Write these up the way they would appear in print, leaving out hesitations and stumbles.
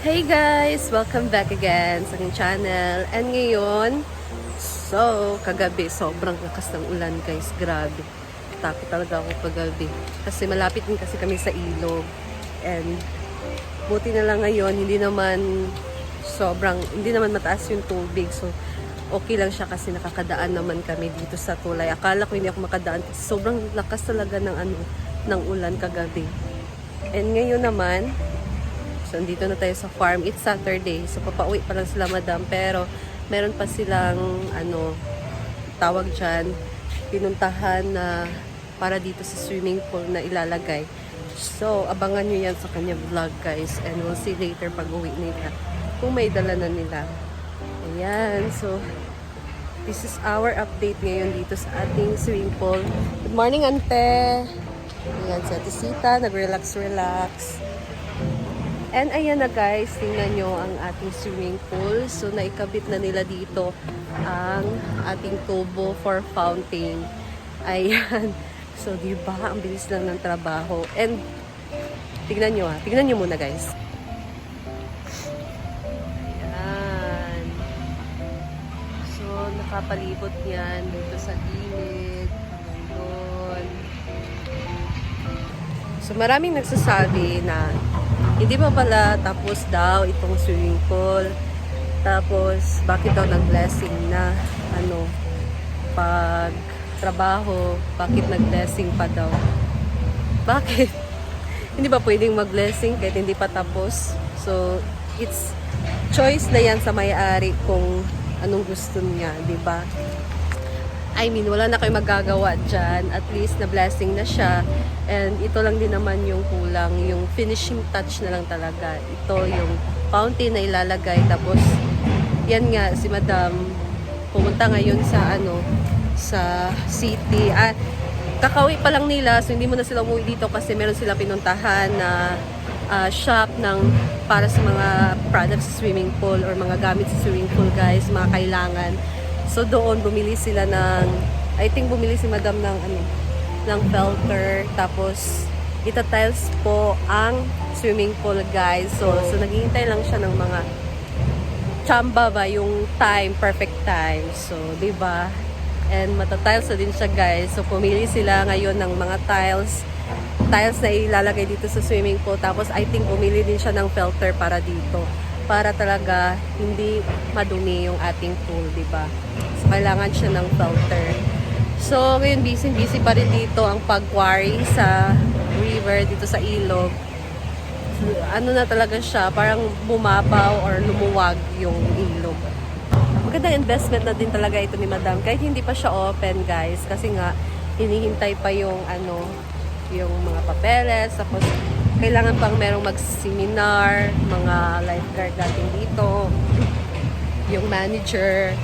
Hey guys! Welcome back again sa aking channel. And ngayon, kagabi, sobrang lakas ng ulan guys. Grabe. Takot talaga ako kagabi. Kasi malapit din kasi kami sa ilog. And buti na lang ngayon, hindi naman mataas yung tubig. So, okay lang siya kasi nakakadaan naman kami dito sa tulay. Akala ko hindi ako makadaan kasi sobrang lakas talaga ng ulan kagabi. And ngayon naman, so, andito na tayo sa farm. It's Saturday. So, papauwi pa lang sila madam. Pero, meron pa silang, tawag dyan, pinuntahan na para dito sa swimming pool na ilalagay. So, abangan nyo yan sa kanya vlog, guys. And we'll see later pag uwi nila. Kung may dala na nila. Ayan. So, this is our update ngayon dito sa ating swimming pool. Good morning, ante! Ayan, si Ate Sita. Nag-relax. And ayan na guys, tingnan nyo ang ating swimming pool. So, naikabit na nila dito ang ating tubo for fountain. Ayan. So, diba? Ang bilis lang ng trabaho. And, tingnan nyo Tingnan nyo muna guys. Ayan. So, nakapalibot yan dito sa gilid. Doon. So, maraming nagsasabi na hindi pa pala tapos daw itong swimming pool. Tapos, bakit daw nag-blessing na, pag trabaho, bakit nag-blessing pa daw? Bakit? Hindi ba pwedeng mag-blessing kahit hindi pa tapos? So, it's choice na yan sa may-ari kung anong gusto niya, di ba? I mean, wala na kayo magagawa dyan. At least, na-blessing na siya. And ito lang din naman yung kulang. Yung finishing touch na lang talaga. Ito yung fountain na ilalagay. Tapos, yan nga, si Madam pumunta ngayon sa city. Kakauwi pa lang nila. So, hindi mo na sila umuwi dito kasi meron sila pinuntahan na shop para sa mga products sa swimming pool or mga gamit sa swimming pool, guys. Mga kailangan. So doon bumili sila I think bumili si Madam ng filter, tapos ita-tiles po ang swimming pool, guys. So naghihintay lang siya ng mga chamba ba yung perfect time. So, 'di ba? And mata-tiles na din siya, guys. So pumili sila ngayon ng mga tiles na ilalagay dito sa swimming pool. Tapos I think bumili din siya ng filter para dito. Para talaga hindi madumi yung ating pool, di ba? So, kailangan siya ng filter. So, ngayon busy pa rin dito ang pag-quarry sa river, dito sa ilog. So, na talaga siya, parang bumabaw or lumuwag yung ilog. Magandang investment na din talaga ito ni Madam. Kahit hindi pa siya open, guys. Kasi nga, hinihintay pa yung yung mga papeles. Tapos, kailangan pang merong mag-seminar, mga lifeguard natin dito, yung manager.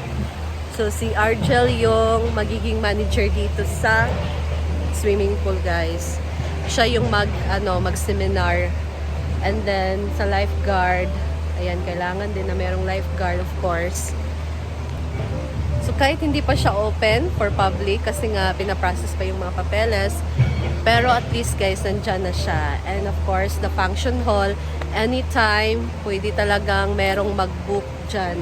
So, si Argel yung magiging manager dito sa swimming pool, guys. Siya yung mag-seminar. And then, sa lifeguard, ayan, kailangan din na merong lifeguard, of course. So, kahit hindi pa siya open for public, kasi nga, pinaprocess pa yung mga papeles, pero at least, guys, nandyan na siya. And of course, the function hall, anytime, pwede talagang merong mag-book dyan.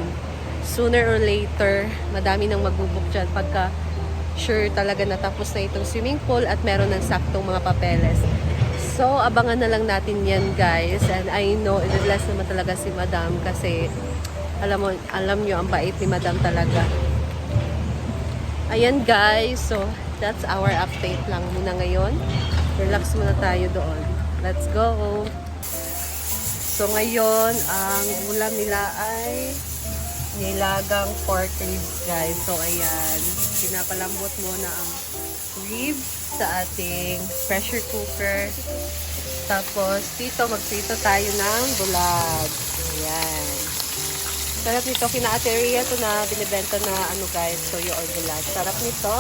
Sooner or later, madami nang mag-book dyan pagka sure talaga natapos na itong swimming pool at meron ng saktong mga papeles. So, abangan na lang natin yan, guys. And I know, i-bless naman talaga si Madam kasi alam nyo, ang bait ni Madam talaga. Ayan, guys. So, that's our update lang muna ngayon. Relax muna tayo doon. Let's go! So ngayon, ang ulam nila ay nilagang pork ribs, guys. So ayan, pinapalambot muna ang ribs sa ating pressure cooker. Tapos dito, magprito tayo ng bulag. Ayan. Sarap nito, kina Ate Rhea ito na binibenta na guys, toyo or bulag. Sarap nito!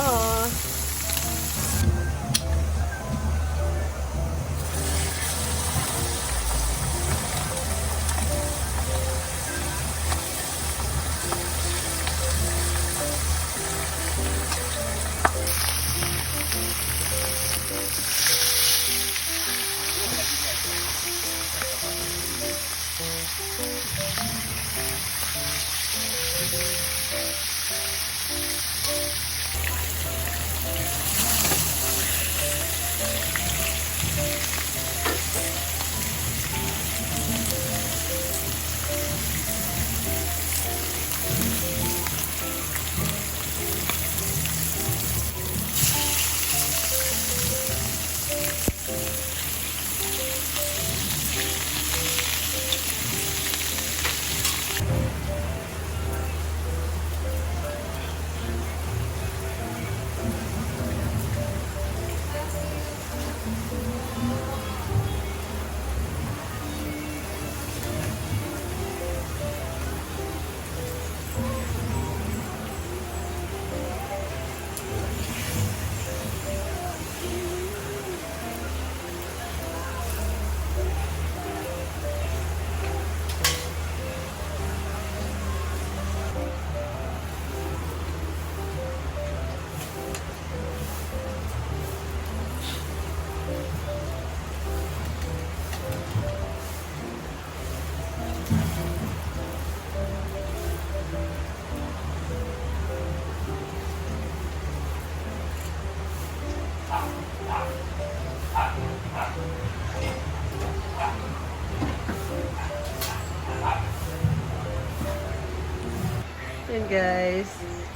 Yan guys.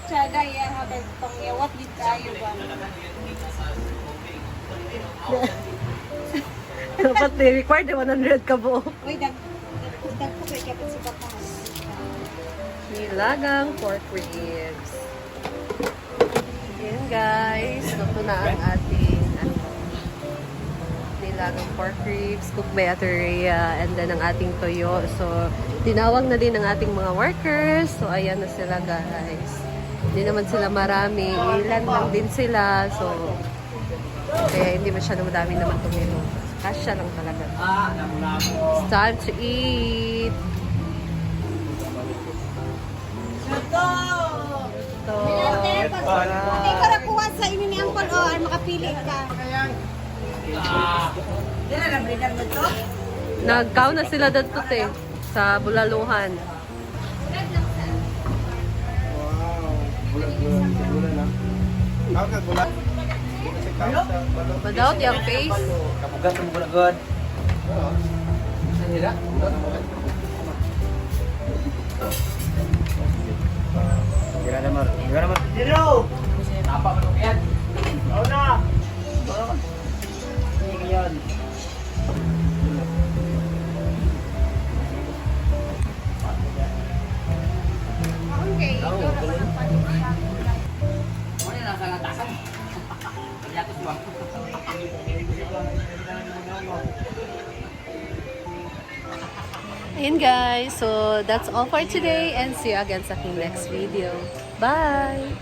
Tsaga ya habang pangyawat din tayo ba? Dapat required 100 ka buo. Uy, dag ko kay kapit si Batas. Nilagang pork ribs. Yan guys. Luto na ang ating nilagang pork ribs, cooked by Ate Rhea, and then ang ating toyo. So, tinawag na din ng ating mga workers. So, ayan na sila guys. Hindi naman sila marami. Ilan lang din sila. So, kaya hindi masyadong madami naman tumino. Kasya lang talaga. It's time to eat. Ito! So, Hindi ko nakuha sa inyo ni Uncle O, ay makapili ka. nagkaw na sila dito sa Bulaluhan. Without yung face. Kapugat mo gula god. Nila? Gira naman. Gira naman. Zero. Apa man yan? Oh na. Yan. Okay, ito na pa ng paninsa. Ano na sa ngatasan? Yatos ba? Ayun guys, so that's all for today and see you again sa aking next video. Bye!